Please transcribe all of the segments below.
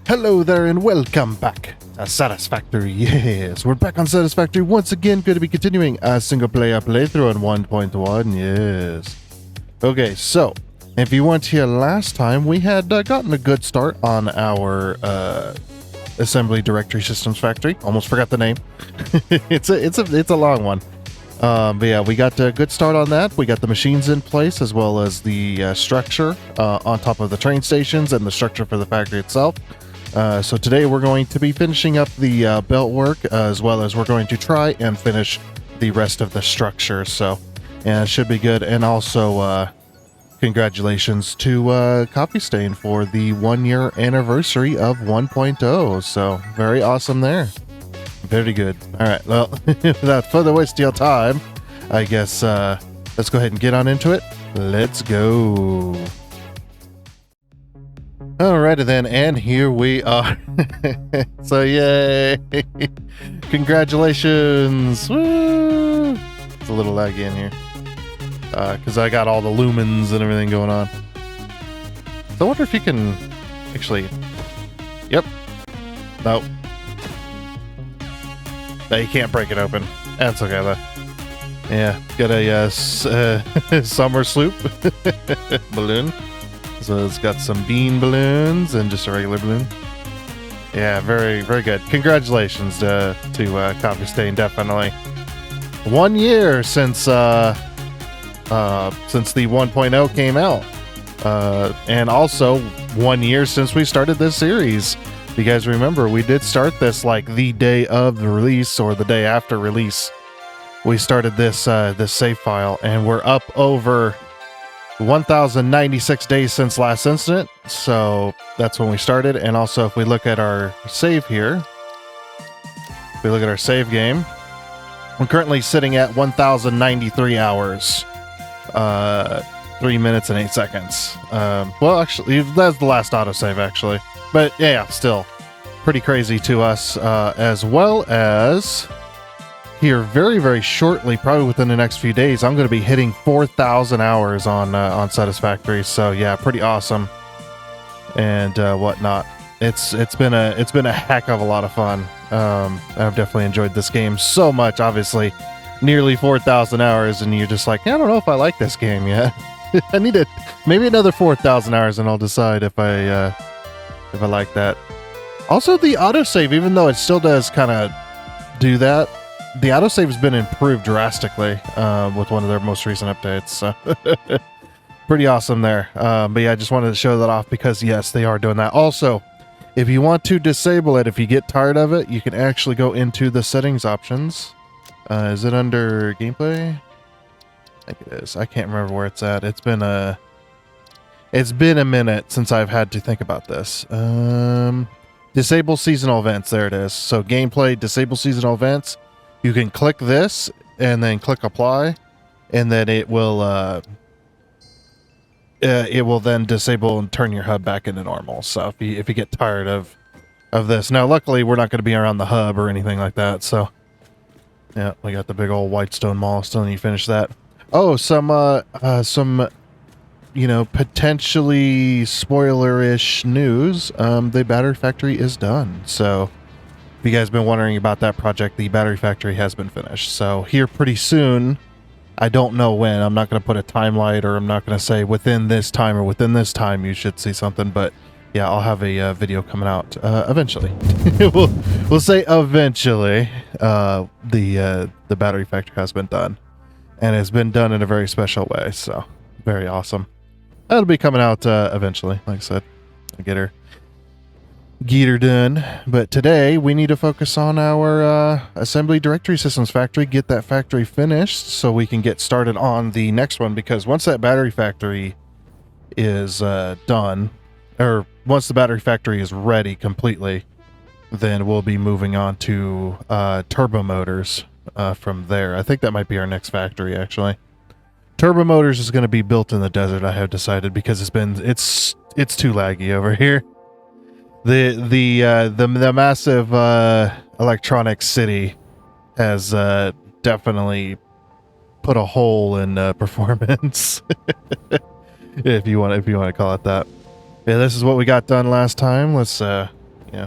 Hello there and welcome back to Satisfactory. Yes, we're back on Satisfactory once again, going to be continuing a single player playthrough on 1.1. Yes. Okay, so if you weren't here last time, we had gotten a good start on our assembly directory systems factory. Almost forgot the name. It's a long one. But yeah, we got a good start on that. We got the machines in place as well as the structure on top of the train stations and the structure for the factory itself. So today we're going to be finishing up the belt work as well as we're going to try and finish the rest of the structure. So yeah, it should be good. And also congratulations to Coffee Stain for the 1-year anniversary of 1.0. So very awesome there. Very good. All right. Well, without further waste of your time, I guess let's go ahead and get on into it. Let's go. Alrighty then, and here we are. So yay! Congratulations! Woo! It's a little laggy in here because I got all the lumens and everything going on. So I wonder if you can actually. Yep. Nope. No, you can't break it open. That's okay though. Yeah, got a summer sloop balloon. So it's got some bean balloons and just a regular balloon. Yeah, very, very good. Congratulations to Coffee Stain, definitely. 1 year since the 1.0 came out. And also 1 year since we started this series. If you guys remember, we did start this like the day of the release or the day after release. We started this save file and we're up over 1,096 days since last incident, so that's when we started. And also, if we look at our save here, if we look at our save game, we're currently sitting at 1,093 hours, 3 minutes and 8 seconds. Well, actually, that's the last autosave, actually. But yeah, still pretty crazy to us, as well as here very, very shortly, probably within the next few days, I'm going to be hitting 4,000 hours on Satisfactory. So yeah, pretty awesome and whatnot. It's been a heck of a lot of fun. I've definitely enjoyed this game so much. Obviously, nearly 4,000 hours, and you're just like, I don't know if I like this game yet. I need maybe another 4,000 hours, and I'll decide if I like that. Also, the autosave, even though it still does kind of do that, the autosave has been improved drastically with one of their most recent updates. So pretty awesome there. But yeah, I just wanted to show that off because, yes, they are doing that. Also, if you want to disable it, if you get tired of it, you can actually go into the settings options. Is it under gameplay? I think it is. I can't remember where it's at. It's been a minute since I've had to think about this. Disable seasonal events. There it is. So gameplay, disable seasonal events. You can click this and then click apply, and then it will then disable and turn your hub back into normal. So if you get tired of this, now luckily we're not going to be around the hub or anything like that. So yeah, we got the big old Whitestone Mall. Still need to finish that. Oh, some potentially spoiler-ish news. The battery factory is done. So if you guys have been wondering about that project, the battery factory has been finished. So here pretty soon, I don't know when. I'm not going to put a timeline, or I'm not going to say within this time or within this time you should see something. But yeah, I'll have a video coming out eventually. we'll say eventually. The battery factory has been done, and it's been done in a very special way. So very awesome. That'll be coming out eventually. Like I said, I'll get her done. But today we need to focus on our assembly directory systems factory, get that factory finished so we can get started on the next one, because once that battery factory is done, or once the battery factory is ready completely, then we'll be moving on to turbo motors from there. I think that might be our next factory, actually. Turbo motors is going to be built in the desert, I have decided, because it's too laggy over here. The massive electronic city has definitely put a hole in performance, if you want to call it that. Yeah, this is what we got done last time. Let's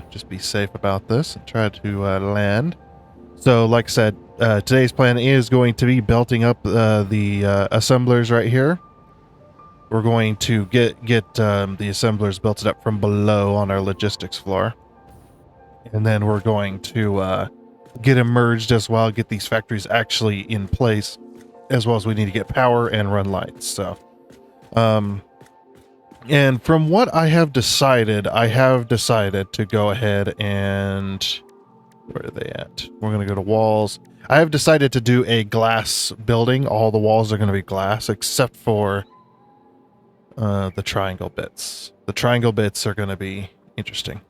just be safe about this and try to land. So, like I said, today's plan is going to be belting up the assemblers right here. We're going to get the assemblers belted up from below on our logistics floor. And then we're going to get them merged as well, get these factories actually in place, as well as we need to get power and run lights. So, and from what I have decided to go ahead and... Where are they at? We're going to go to walls. I have decided to do a glass building. All the walls are going to be glass, except for the triangle bits. The triangle bits are going to be interesting.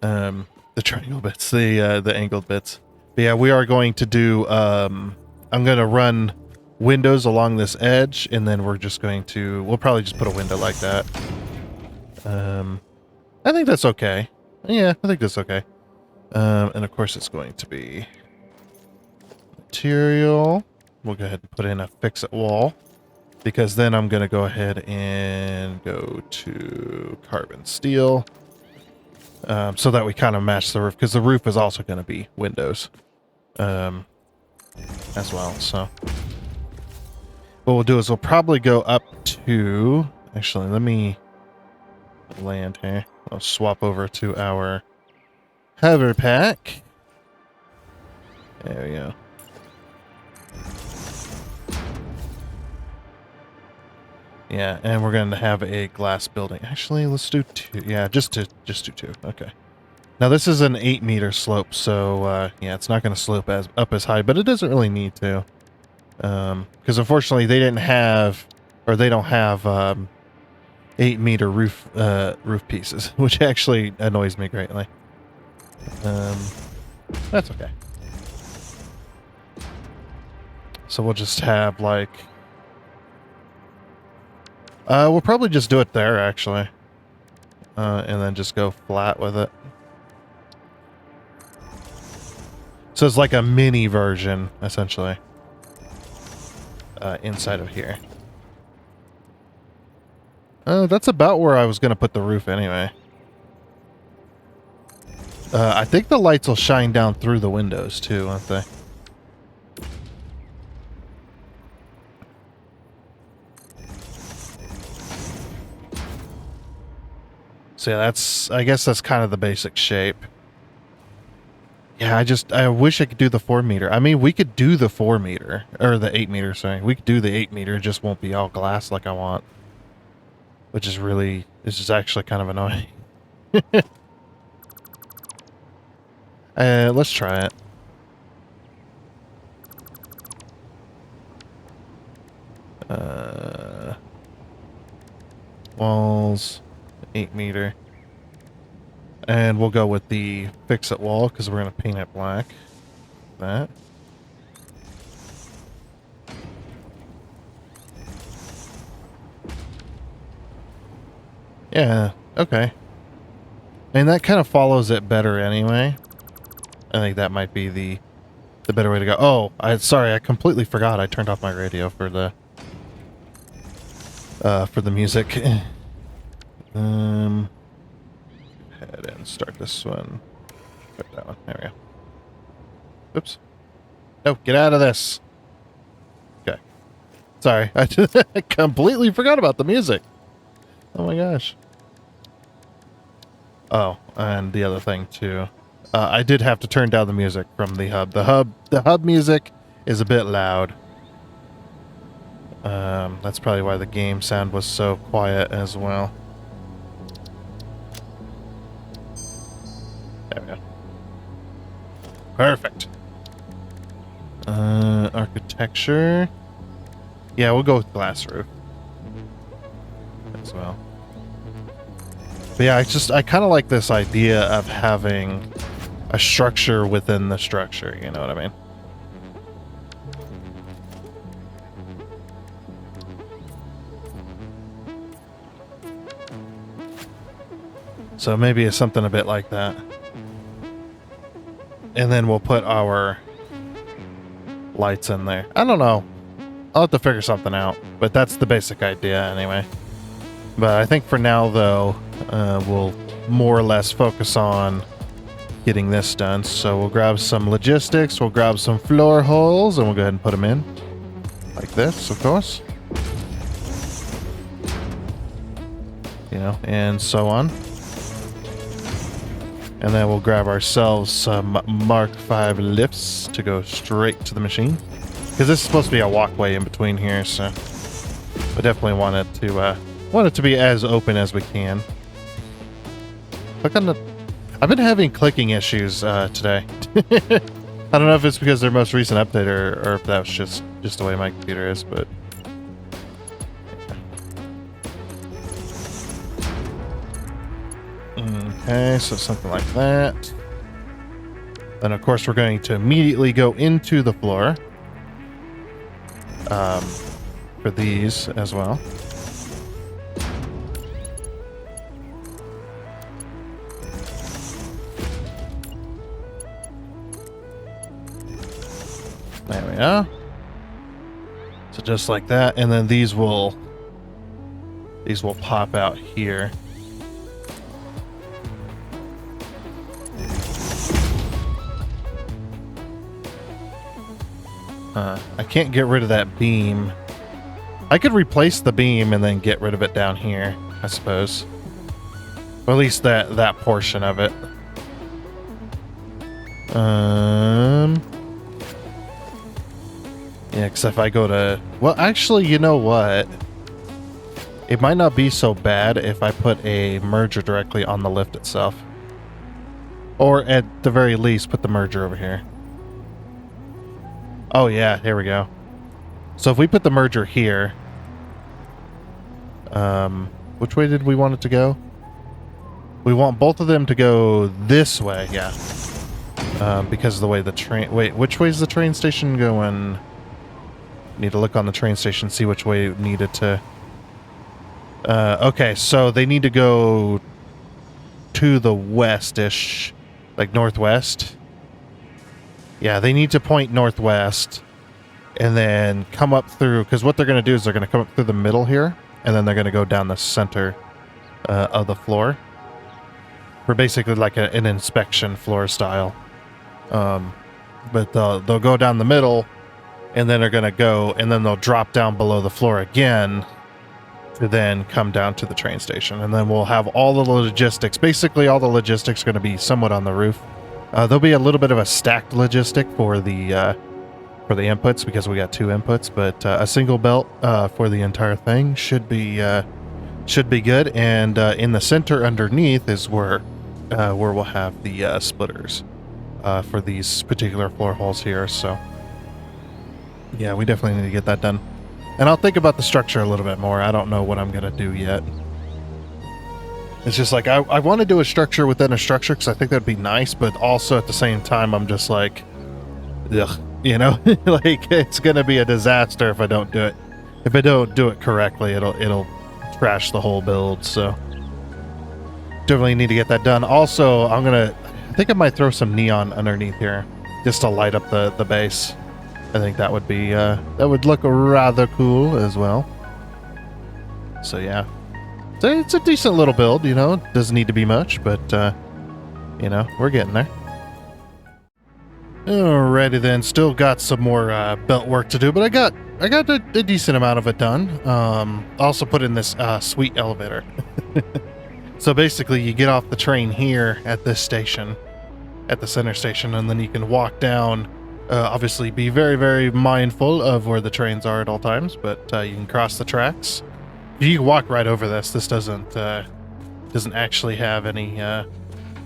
The triangle bits, the angled bits. But yeah, we are going to do... I'm going to run windows along this edge, and then we're just going to... We'll probably just put a window like that. I think that's okay. Yeah, I think that's okay. And of course it's going to be material. We'll go ahead and put in a fix-it wall, because then I'm going to go ahead and go to carbon steel, so that we kind of match the roof, because the roof is also going to be windows as well. So what we'll do is we'll probably go up to... Actually, let me land here. I'll swap over to our hover pack. There we go. Yeah, and we're going to have a glass building. Actually, let's do 2. Yeah, just do 2. Okay. Now this is an 8-meter slope, so yeah, it's not going to slope up as high, but it doesn't really need to, because unfortunately they don't have 8-meter roof pieces, which actually annoys me greatly. That's okay. So we'll just have like... we'll probably just do it there, actually. And then just go flat with it. So it's like a mini version, essentially. Inside of here. That's about where I was going to put the roof anyway. I think the lights will shine down through the windows too, won't they? So yeah, I guess that's kind of the basic shape. Yeah, I wish I could do the 4-meter. I mean, we could do the 4-meter, or the 8-meter, sorry. We could do the 8-meter, it just won't be all glass like I want. Which is really, this is actually kind of annoying. Let's try it. Walls, 8-meter. And we'll go with the fix-it wall, because we're going to paint it black. That. Yeah, okay. And that kind of follows it better anyway. I think that might be the better way to go. Oh, sorry, I completely forgot. I turned off my radio for the music. Head and start this one. Start that one. There we go. Oops. No, get out of this. Okay. Sorry, I completely forgot about the music. Oh my gosh. Oh, and the other thing too. I did have to turn down the music from the hub. The hub music is a bit loud. That's probably why the game sound was so quiet as well. There we go. Perfect. Architecture. Yeah, we'll go with glass roof as well. But yeah, I kind of like this idea of having a structure within the structure, you know what I mean? So maybe it's something a bit like that. And then we'll put our lights in there. I don't know. I'll have to figure something out, but that's the basic idea anyway. But I think for now, though, we'll more or less focus on getting this done. So we'll grab some logistics, we'll grab some floor holes, and we'll go ahead and put them in. Like this, of course. You know, and so on. And then we'll grab ourselves some Mark V lifts to go straight to the machine. Because this is supposed to be a walkway in between here, so I definitely want it to be as open as we can. Click on the... I've been having clicking issues today. I don't know if it's because their most recent update or if that was just the way my computer is, but... Okay, so something like that. Then, of course, we're going to immediately go into the floor. For these as well. There we go. So just like that, and then these will pop out here. I can't get rid of that beam. I could replace the beam and then get rid of it down here, I suppose. Or at least that portion of it. Yeah, because if I go to... Well, actually, you know what? It might not be so bad if I put a merger directly on the lift itself. Or at the very least, put the merger over here. Oh yeah, here we go. So if we put the merger here, which way did we want it to go? We want both of them to go this way, yeah. Because of the way the train... Wait, which way is the train station going? Need to look on the train station, see which way it needed to... okay, so they need to go to the west-ish, like northwest. Yeah, they need to point northwest and then come up through, because what they're going to do is they're going to come up through the middle here, and then they're going to go down the center of the floor. For basically like an inspection floor style. But they'll go down the middle, and then they're going to go, and then they'll drop down below the floor again to then come down to the train station. And then we'll have all the logistics. Basically, all the logistics are going to be somewhat on the roof. There'll be a little bit of a stacked logistic for the inputs, because we got two inputs, but a single belt for the entire thing should be good. And in the center underneath is where we'll have the splitters for these particular floor holes here. So yeah, we definitely need to get that done. And I'll think about the structure a little bit more. I don't know what I'm gonna do yet. It's just like, I want to do a structure within a structure because I think that'd be nice, but also at the same time, I'm just like, ugh, you know, like it's going to be a disaster if I don't do it. If I don't do it correctly, it'll trash the whole build. So definitely need to get that done. Also, I think I might throw some neon underneath here just to light up the base. I think that would be, that would look rather cool as well. So yeah. It's a decent little build, you know. Doesn't need to be much, but, you know, we're getting there. Alrighty then. Still got some more belt work to do, but I got a decent amount of it done. Also put in this sweet elevator. So basically, you get off the train here at this station, at the center station, and then you can walk down. Obviously, be very, very mindful of where the trains are at all times, but you can cross the tracks. You can walk right over this. This doesn't actually have any,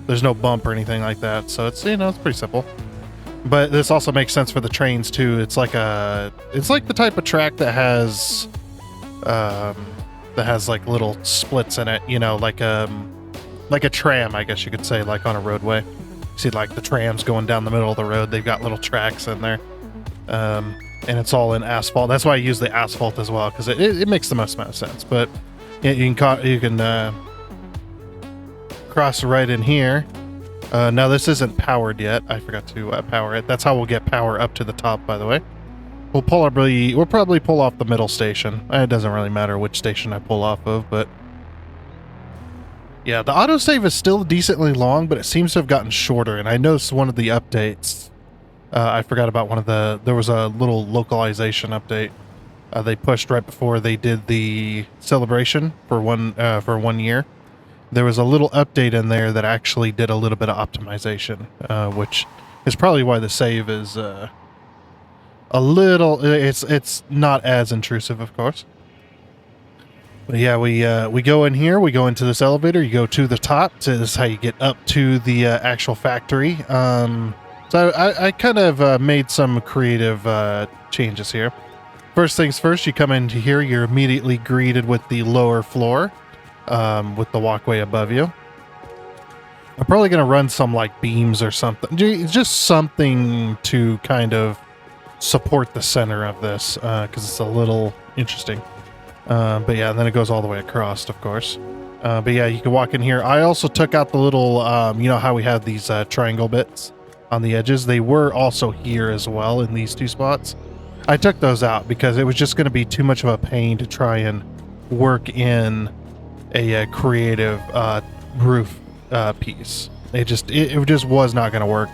there's no bump or anything like that. So it's, you know, it's pretty simple. But this also makes sense for the trains too. It's like the type of track that has like little splits in it, you know, like a tram, I guess you could say, like on a roadway. You see like the trams going down the middle of the road. They've got little tracks in there. And it's all in asphalt. That's why I use the asphalt as well, because it makes the most amount of sense. But you can cross right in here. Now this isn't powered yet. I forgot to power it. That's how we'll get power up to the top, by the way. We'll probably pull off the middle station. It doesn't really matter which station I pull off of, but Yeah, the autosave is still decently long, but it seems to have gotten shorter. And I noticed one of the updates. I forgot about one of the... There was a little localization update they pushed right before they did the celebration for 1 year. There was a little update in there that actually did a little bit of optimization, which is probably why the save is a little... It's not as intrusive, of course. But yeah, we go in here, we go into this elevator, you go to the top, this is how you get up to the actual factory. So I kind of made some creative changes here. First things first, you come into here, you're immediately greeted with the lower floor, with the walkway above you. I'm probably going to run some like beams or something, just something to kind of support the center of this, because it's a little interesting. But yeah, and then it goes all the way across, of course. But yeah, you can walk in here. I also took out the little, you know how we have these triangle bits on the edges? They were also here as well in these two spots. I took those out because it was just going to be too much of a pain to try and work in a creative roof piece. It just was not going to work,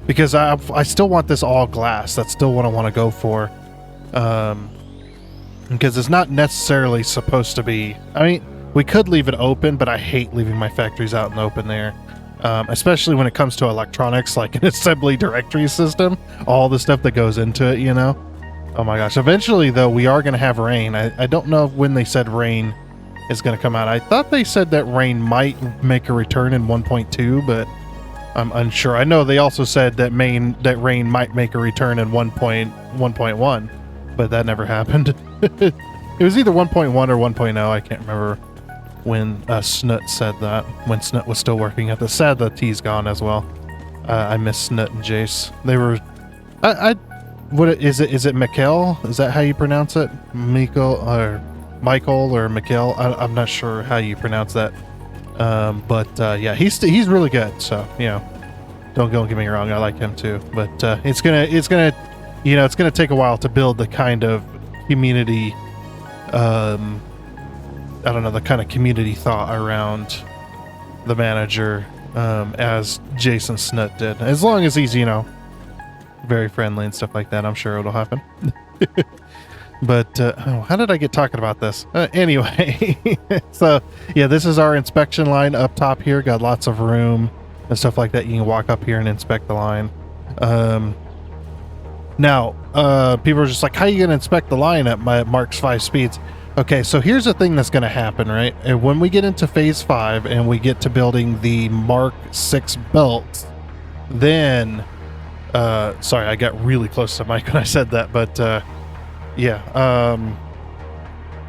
because I still want this all glass. That's still what I want to go for. Because it's not necessarily supposed to be... I mean, we could leave it open, but I hate leaving my factories out in the open there. Especially when it comes to electronics, like an assembly directory system. All the stuff that goes into it, you know? Oh my gosh. Eventually, though, we are going to have rain. I don't know when they said rain is going to come out. I thought they said that rain might make a return in 1.2, but I'm unsure. I know they also said that rain might make a return in 1.1, but that never happened. It was either 1.1 or 1.0. I can't remember when Snoot said that, when Snoot was still working at the... Sad that T's gone as well. I miss Snoot and Jace. They were... What is it? Is it Mikkel? Is that how you pronounce it? Michael or Mikkel? I'm not sure how you pronounce that. But yeah, he's really good. So, you know, don't get me wrong. I like him too. But it's gonna take a while to build the kind of community, I don't know, the kind of community thought around the manager, as Jason Snoot did. As long as he's, you know, very friendly and stuff like that, I'm sure it'll happen. But how did I get talking about this? Anyway, so yeah, this is our inspection line up top here. Got lots of room and stuff like that. You can walk up here and inspect the line. Now, people are just like, how are you going to inspect the line at my Mark's 5 speeds? Okay, so here's the thing that's going to happen, right? And when we get into phase 5 and we get to building the Mark 6 belts, then... sorry, I got really close to the mic when I said that, but yeah.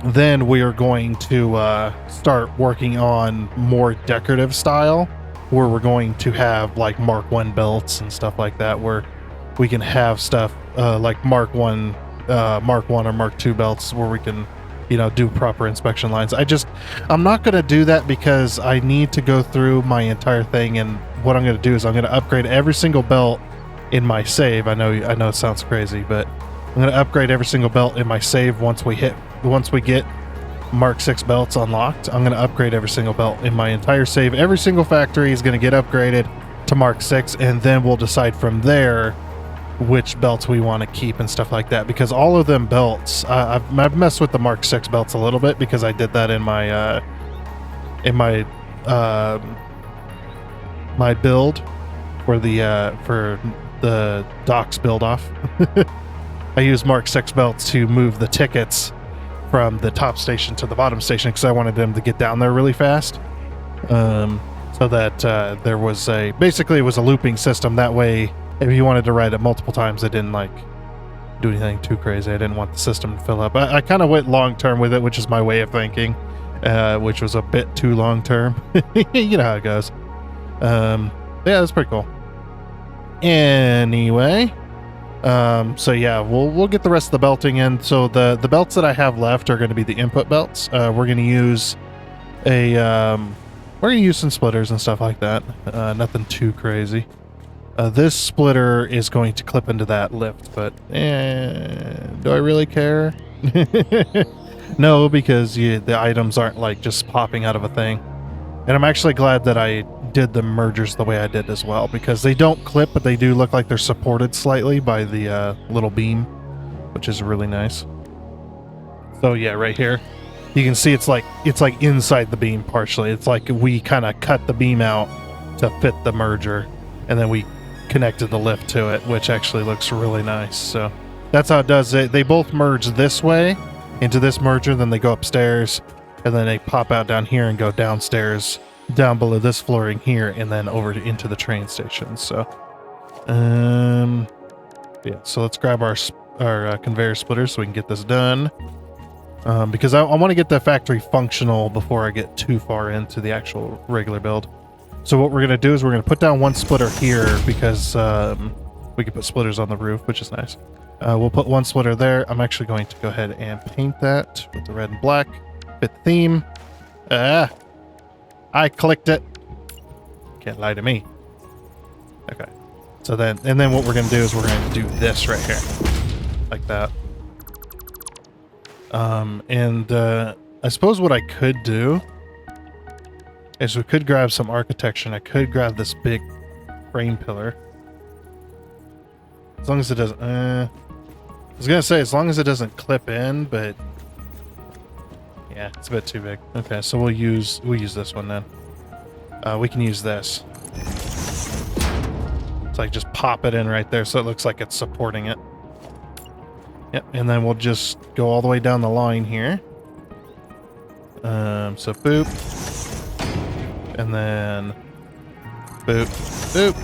Then we are going to start working on more decorative style, where we're going to have like Mark 1 belts and stuff like that, where we can have stuff like Mark 1 or Mark 2 belts where we can, you know, do proper inspection lines. I'm not going to do that because I need to go through my entire thing, and what I'm going to do is I'm going to upgrade every single belt in my save. I know it sounds crazy, but I'm going to upgrade every single belt in my save once we get Mark 6 belts unlocked. I'm going to upgrade every single belt in my entire save. Every single factory is going to get upgraded to Mark 6, and then we'll decide from there which belts we want to keep and stuff like that, because all of them belts, I've messed with the Mark 6 belts a little bit because I did that in my my build for the docks build off. I used Mark 6 belts to move the tickets from the top station to the bottom station because I wanted them to get down there really fast. So that there was basically it was a looping system. That way, if you wanted to ride it multiple times, it didn't like do anything too crazy. I didn't want the system to fill up. I kind of went long term with it, which is my way of thinking, which was a bit too long term. You know how it goes. Yeah, that's pretty cool. Anyway, so yeah, we'll get the rest of the belting in. So the belts that I have left are going to be the input belts. We're going to use we're going to use some splitters and stuff like that. Nothing too crazy. This splitter is going to clip into that lift, but do I really care? No, because the items aren't like just popping out of a thing. And I'm actually glad that I did the mergers the way I did as well, because they don't clip, but they do look like they're supported slightly by the little beam, which is really nice. So yeah, right here, you can see it's like inside the beam partially. It's like we kind of cut the beam out to fit the merger, and then we connected the lift to it, which actually looks really nice. So that's how it does it. They both merge this way into this merger, then they go upstairs, and then they pop out down here and go downstairs, down below this flooring here, and then over into the train station. So, yeah. So let's grab our conveyor splitter so we can get this done. Because I want to get the factory functional before I get too far into the actual regular build. So what we're going to do is we're going to put down one splitter here because we can put splitters on the roof, which is nice. We'll put one splitter there. I'm actually going to go ahead and paint that with the red and black. Fit the theme. I clicked it. Can't lie to me. Okay. So then what we're going to do is we're going to do this right here. Like that. I suppose what I could do is we could grab some architecture, and I could grab this big frame pillar. As long as it doesn't, I was gonna say as long as it doesn't clip in, but yeah, it's a bit too big. Okay, so we'll use this one then. We can use this. It's like just pop it in right there so it looks like it's supporting it. Yep, and then we'll just go all the way down the line here. So boop. And then boop, boop.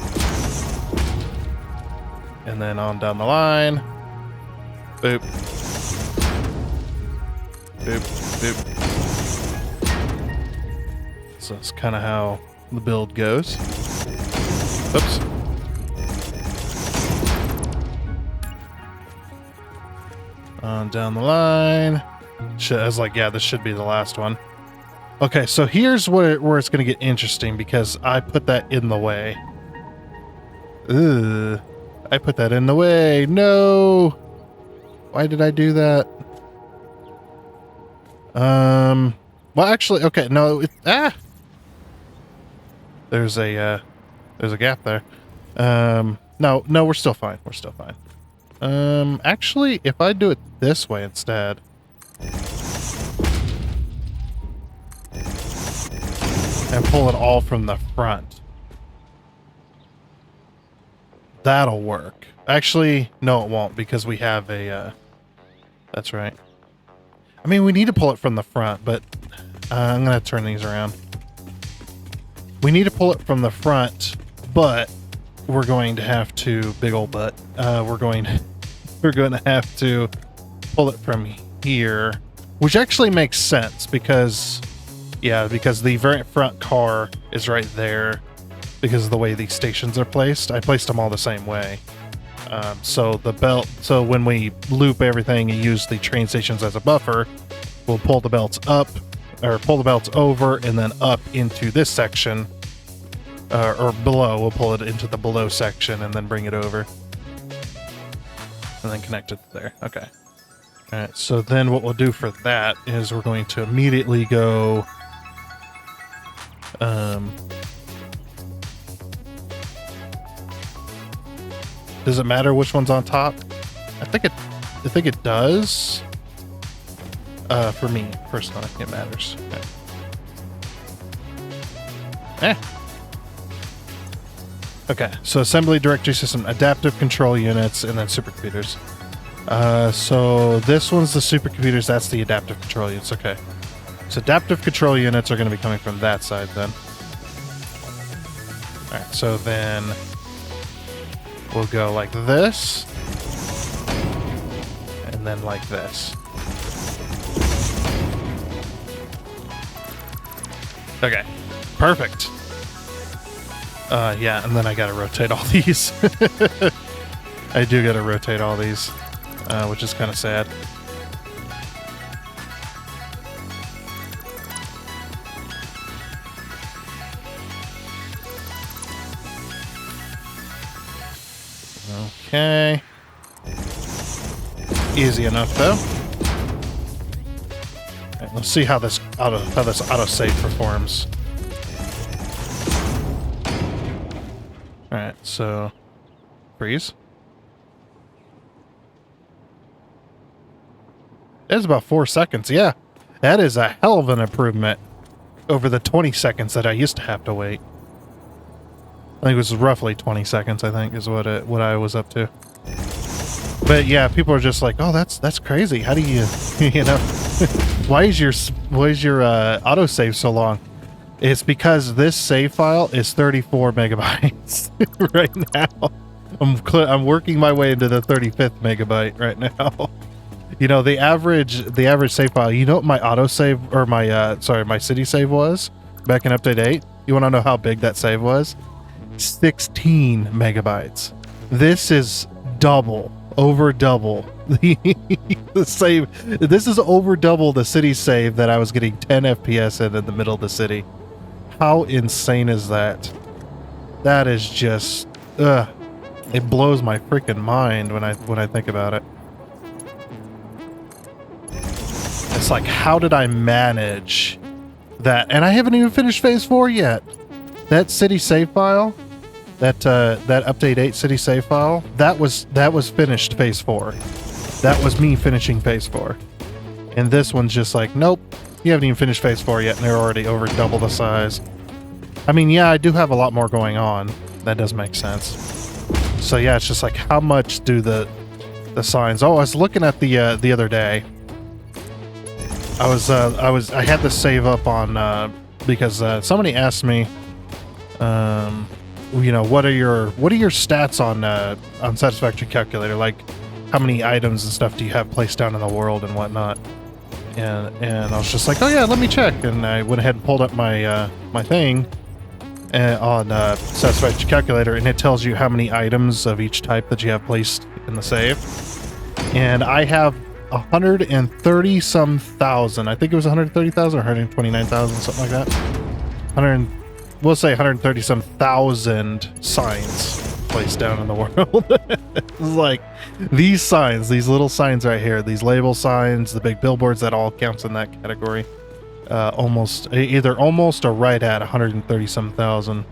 And then on down the line. Boop. Boop, boop. So that's kind of how the build goes. Oops. On down the line. I was like, yeah, this should be the last one. Okay, so here's where it's going to get interesting because I put that in the way. Ugh. I put that in the way. No! Why did I do that? Well, actually, okay, no. There's a gap there. No, we're still fine. We're still fine. Actually, if I do it this way instead. And pull it all from the front. That'll work. Actually, no, it won't because we have a, that's right. I mean, we need to pull it from the front, but I'm going to turn these around. We need to pull it from the front, but we're going to have to, big old butt, we're going to have to pull it from here, which actually makes sense because, yeah, because the very front car is right there because of the way these stations are placed. I placed them all the same way. So when we loop everything and use the train stations as a buffer, we'll pull the belts up, or pull the belts over and then up into this section, or below. We'll pull it into the below section and then bring it over. And then connect it there. Okay. All right, so then what we'll do for that is we're going to immediately go... does it matter which one's on top? I think it does. For me, personally, it matters. Okay. Okay, so assembly directory system, adaptive control units, and then supercomputers. So this one's the supercomputers, that's the adaptive control units, okay. So adaptive control units are going to be coming from that side then. Alright, so then we'll go like this, and then like this. Okay, perfect. Yeah, and then I gotta rotate all these. I do gotta rotate all these, which is kind of sad. Okay. Easy enough though. Right, let's see how this autosave performs. Alright, so freeze. It's about 4 seconds. Yeah, that is a hell of an improvement over the 20 seconds that I used to have to wait. I think it was roughly 20 seconds, I think, is what I was up to. But yeah, people are just like, oh, that's crazy. How do you, you know, why is your autosave so long? It's because this save file is 34 megabytes right now. I'm working my way into the 35th megabyte right now. You know, the average save file, you know what my autosave, or my city save was back in update 8? You want to know how big that save was? 16 megabytes. This is over double the save. This is over double the city save that I was getting 10 FPS in the middle of the city. How insane is that? That is just, it blows my freaking mind when I think about it. It's like, how did I manage that? And I haven't even finished phase 4 yet. That city save file, that update 8 city save file, that was finished phase 4. That was me finishing phase 4. And this one's just like, nope, you haven't even finished phase 4 yet, and they're already over double the size. I mean, yeah, I do have a lot more going on. That does make sense. So yeah, it's just like, how much do the signs? Oh, I was looking at the other day. I had this save up on because somebody asked me, you know, what are your stats on Satisfactory Calculator? Like, how many items and stuff do you have placed down in the world and whatnot? And I was just like, oh yeah, let me check. And I went ahead and pulled up my my thing on Satisfactory Calculator, and it tells you how many items of each type that you have placed in the save. And I have 130 some thousand. I think it was 130,000 or 129,000, something like that. We'll say 130 some thousand signs placed down in the world. It's like these signs, these little signs right here, these label signs, the big billboards, that all counts in that category. Either almost or right at 130 some thousand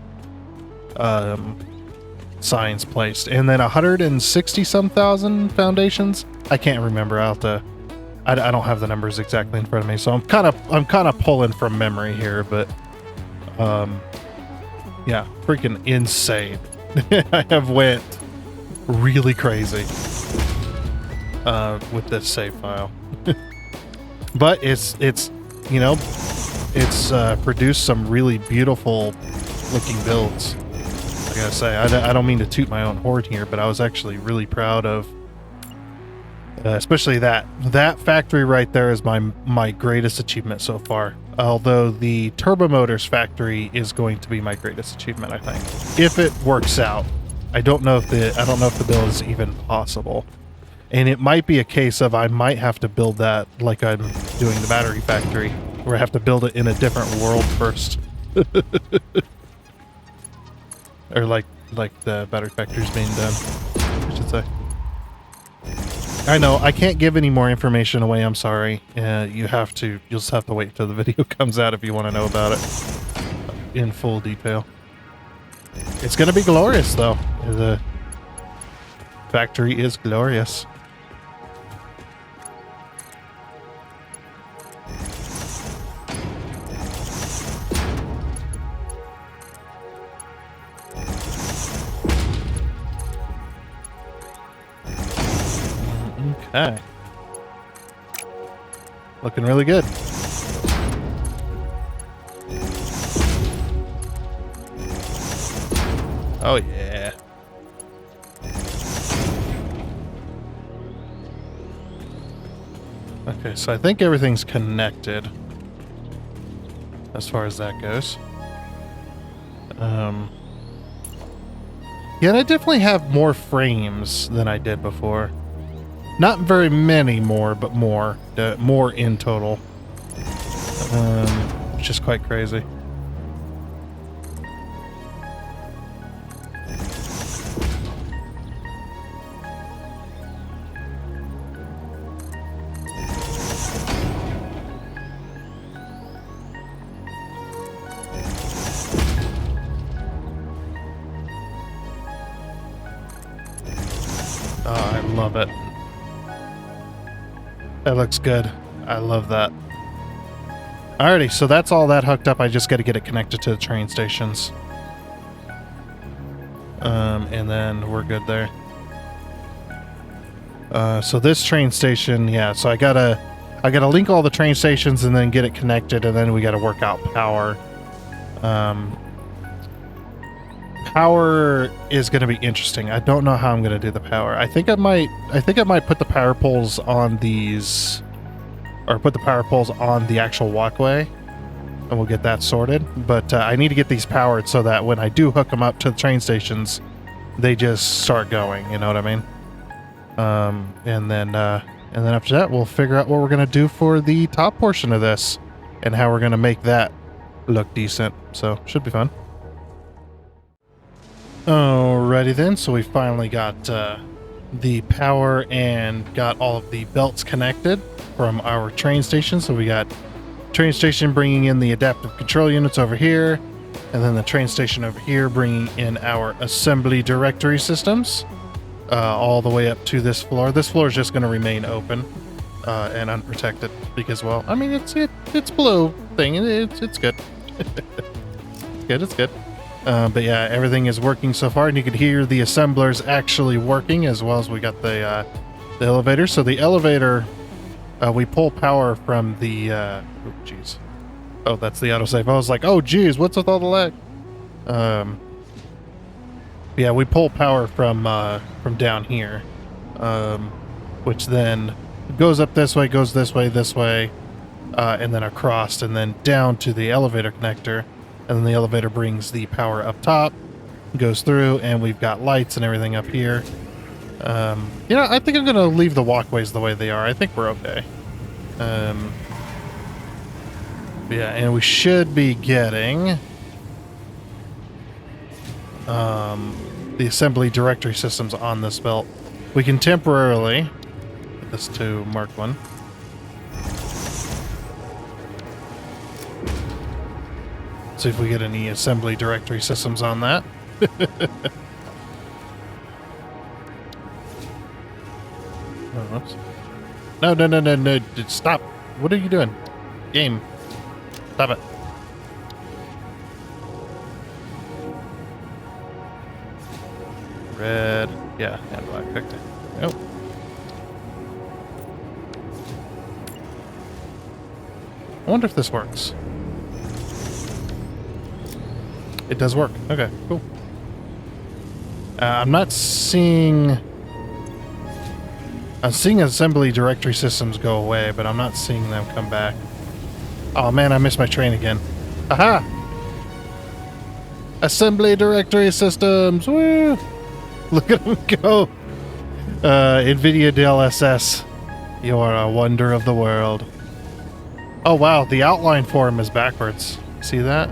signs placed, and then 160 some thousand foundations. I can't remember. I don't have the numbers exactly in front of me, so I'm kind of pulling from memory here, but yeah, freaking insane. I have went really crazy with this save file. But it's you know, it's produced some really beautiful looking builds. I gotta say, I don't mean to toot my own horn here, but I was actually really proud of especially that factory right there is my greatest achievement so far. Although the turbo motors factory is going to be my greatest achievement, I think, if it works out. I don't know if the build is even possible, and it might be a case of I might have to build that like I'm doing the battery factory, where I have to build it in a different world first, or like the battery factory is being done, I should say. I know, I can't give any more information away, I'm sorry. You'll just have to wait till the video comes out if you want to know about it in full detail. It's gonna be glorious, though. The factory is glorious. Okay. Looking really good. Oh yeah. Okay, so I think everything's connected as far as that goes. Yeah, I definitely have more frames than I did before. Not very many more, but more in total. Which is quite crazy. Oh, I love it. That looks good. I love that. Alrighty, so that's all that hooked up. I just got to get it connected to the train stations. And then we're good there. So this train station, yeah, so I gotta link all the train stations and then get it connected, and then we gotta work out power. Power is gonna be interesting. I don't know how I'm gonna do the power. I think I might put the power poles on these, or put the power poles on the actual walkway, and we'll get that sorted. But I need to get these powered so that when I do hook them up to the train stations, they just start going, you know what I mean? And then after that, we'll figure out what we're gonna do for the top portion of this and how we're gonna make that look decent. So should be fun. Alrighty then, so we finally got the power and got all of the belts connected from our train station. So we got train station bringing in the adaptive control units over here, and then the train station over here bringing in our assembly directory systems, all the way up to this floor. This floor is just going to remain open and unprotected because, well, I mean, it's below thing. It's good. It's good. But yeah, everything is working so far, and you can hear the assemblers actually working, as well as we got the elevator. So the elevator, we pull power from the, oh geez. Oh, that's the autosave. I was like, oh geez, what's with all the lag? Yeah, we pull power from down here, which then goes up this way, goes this way, and then across, and then down to the elevator connector. And then the elevator brings the power up top, goes through, and we've got lights and everything up here. You know, I think I'm going to leave the walkways the way they are. I think we're okay. Yeah, and we should be getting the assembly directory systems on this belt. We can temporarily put this to Mark 1. See if we get any assembly directory systems on that. Oh, oops. No. Stop. What are you doing? Game. Stop it. Red. Yeah, and black. Okay. Nope. I wonder if this works. It does work. Okay, cool. I'm not seeing... I'm seeing assembly directory systems go away, but I'm not seeing them come back. Oh man, I missed my train again. Aha! Assembly directory systems! Woo! Look at them go! NVIDIA DLSS. You are a wonder of the world. Oh wow, the outline for them is backwards. See that?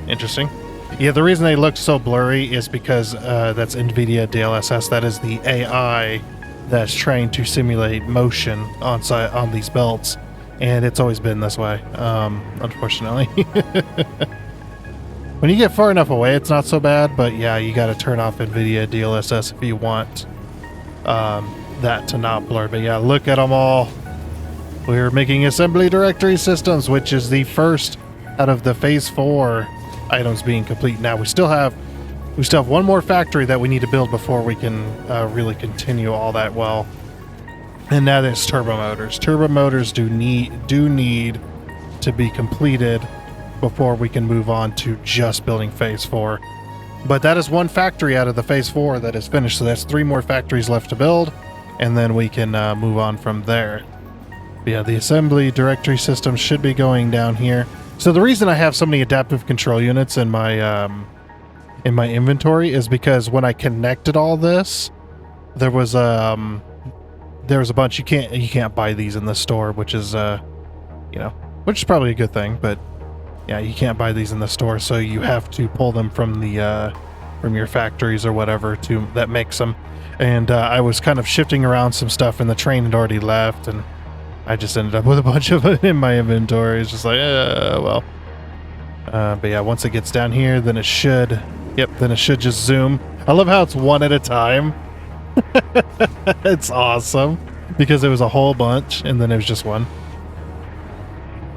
Interesting. Yeah, the reason they look so blurry is because that's NVIDIA DLSS. That is the AI that's trying to simulate motion on these belts, and it's always been this way, unfortunately. When you get far enough away, it's not so bad, but yeah, you got to turn off NVIDIA DLSS if you want that to not blur. But yeah, look at them all. We're making assembly directory systems, which is the first out of the phase 4 items being complete. Now we still have one more factory that we need to build before we can really continue all that well, and that is turbo motors. Turbo motors do need to be completed before we can move on to just building phase 4. But that is one factory out of the phase 4 that is finished, so that's 3 more factories left to build, and then we can move on from there. But yeah, the assembly directory system should be going down here. So the reason I have so many adaptive control units in my inventory is because when I connected all this, there was a bunch. You can't buy these in the store, which is which is probably a good thing, but yeah, you can't buy these in the store, so you have to pull them from your factories or whatever that makes them. And I was kind of shifting around some stuff, and the train had already left, and I just ended up with a bunch of it in my inventory. It's just like, well. But yeah, once it gets down here, then it should just zoom. I love how it's one at a time. It's awesome because it was a whole bunch and then it was just one.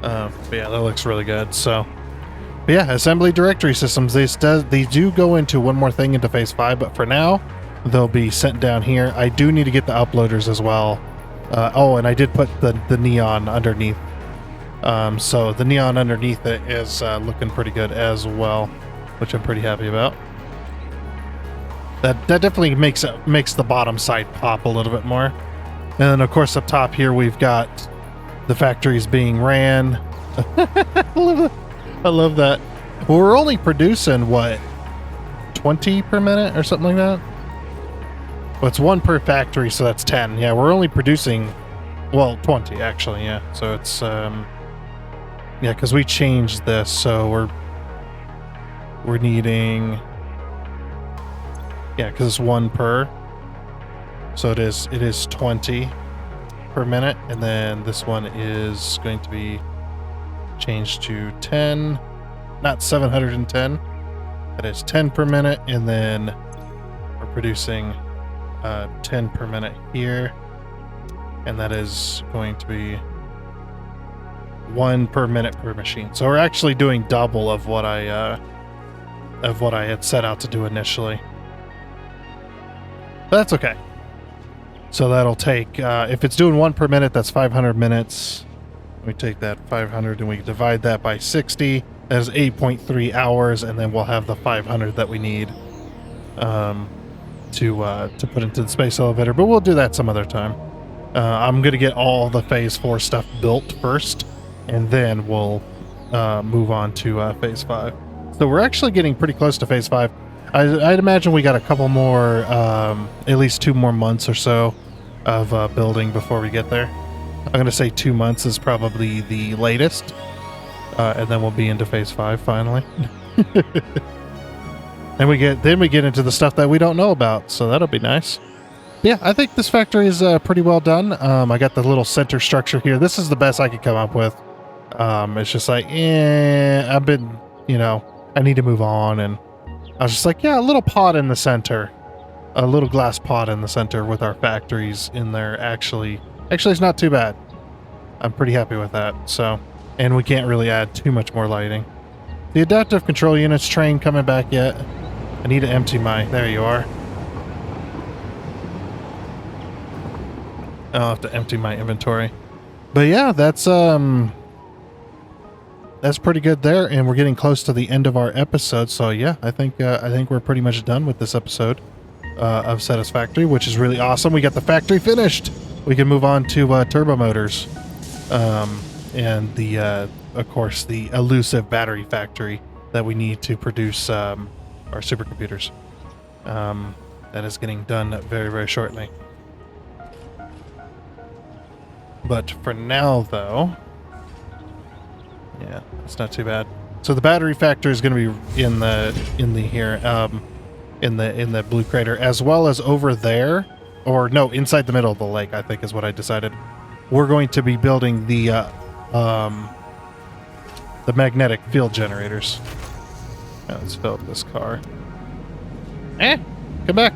But yeah, that looks really good. So, but yeah, assembly directory systems. They do go into one more thing into phase 5, but for now, they'll be sent down here. I do need to get the uploaders as well. Oh, and I did put the neon underneath. So the neon underneath it is looking pretty good as well, which I'm pretty happy about. That definitely makes the bottom side pop a little bit more. And then of course up top here we've got the factories being ran. I love that. Well, we're only producing what, 20 per minute or something like that? Well, it's 1 per factory, so that's 10. Yeah, we're only producing, well, 20 actually. Yeah, so it's yeah, because we changed this, so we're needing, yeah, because it's 1 per, so it is 20 per minute, and then this one is going to be changed to 10, not 710. That is 10 per minute, and then we're producing 10 per minute here, and that is going to be 1 per minute per machine. So we're actually doing double of what I had set out to do initially. But that's okay. So that'll take, if it's doing 1 per minute, that's 500 minutes. We take that 500 and we divide that by 60. That is 8.3 hours, and then we'll have the 500 that we need to put into the space elevator. But we'll do that some other time. I'm going to get all the phase 4 stuff built first, and then we'll move on to phase 5. So we're actually getting pretty close to phase 5. I'd imagine we got a couple more, at least 2 more months or so of building before we get there. I'm going to say 2 months is probably the latest, and then we'll be into phase 5 finally. And then we get into the stuff that we don't know about, so that'll be nice. Yeah, I think this factory is pretty well done. I got the little center structure here. This is the best I could come up with. It's just like, I've been, I need to move on, and I was just like, yeah, a little pod in the center, a little glass pod in the center with our factories in there. Actually, it's not too bad. I'm pretty happy with that. So, and we can't really add too much more lighting. The adaptive control units train coming back yet? I need to empty there you are. I'll have to empty my inventory. But yeah, that's pretty good there, and we're getting close to the end of our episode. So yeah, I think we're pretty much done with this episode of Satisfactory, which is really awesome. We got the factory finished. We can move on to turbo motors, and of course the elusive battery factory that we need to produce our supercomputers. That is getting done very, very shortly. But for now, though, yeah, it's not too bad. So the battery factory is going to be in the blue crater, as well as over there, or no, inside the middle of the lake, I think is what I decided. We're going to be building the magnetic field generators. Now let's fill up this car. Come back.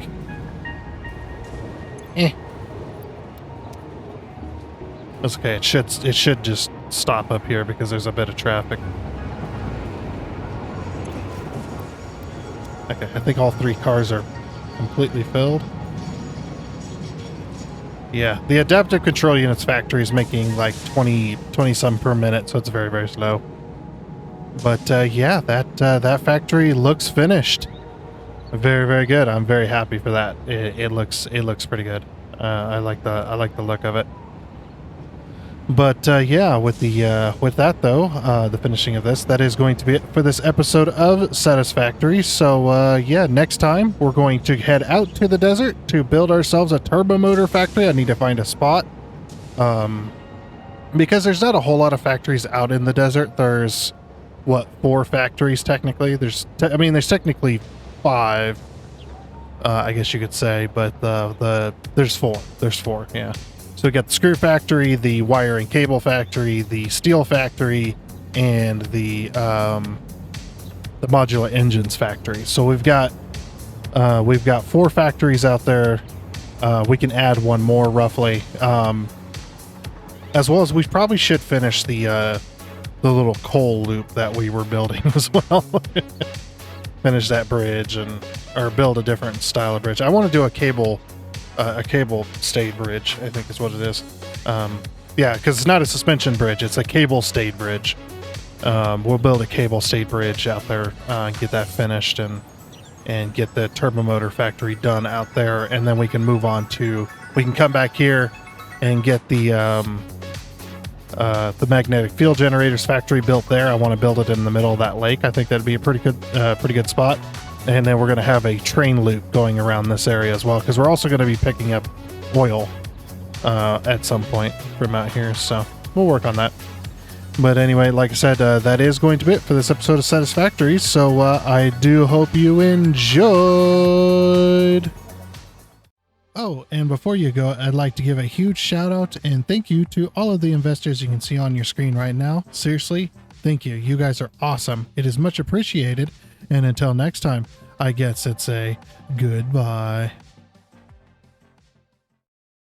That's okay. It should just stop up here because there's a bit of traffic. Okay, I think all 3 cars are completely filled. Yeah, the adaptive control units factory is making like 20 some per minute, so it's very, very slow. But yeah, that factory looks finished. Very, very good. I'm very happy for that. It looks pretty good. I like the look of it. But yeah, with that though, the finishing of this, that is going to be it for this episode of Satisfactory. So yeah, next time we're going to head out to the desert to build ourselves a turbo motor factory. I need to find a spot, because there's not a whole lot of factories out in the desert. There's 4 factories technically. There's technically 5, I guess you could say, but there's 4. There's 4, yeah. So we got the screw factory, the wire and cable factory, the steel factory, and the modular engines factory. So we've got 4 factories out there We can add one more roughly. As well as we probably should finish the little coal loop that we were building as well. Finish that bridge or build a different style of bridge. I want to do a cable stayed bridge, I think is what it is. Yeah, because it's not a suspension bridge, it's a cable stayed bridge. We'll build a cable stayed bridge out there, get that finished and get the turbo motor factory done out there, and then we can move on to, we can come back here and get the magnetic field generators factory built there. I want to build it in the middle of that lake. I think that'd be a pretty good spot. And then we're going to have a train loop going around this area as well, because we're also going to be picking up oil at some point from out here. So we'll work on that. But anyway, like I said, that is going to be it for this episode of Satisfactory. So I do hope you enjoyed. Oh, and before you go, I'd like to give a huge shout out and thank you to all of the investors you can see on your screen right now. Seriously, thank you. You guys are awesome. It is much appreciated. And until next time, I guess it's a goodbye.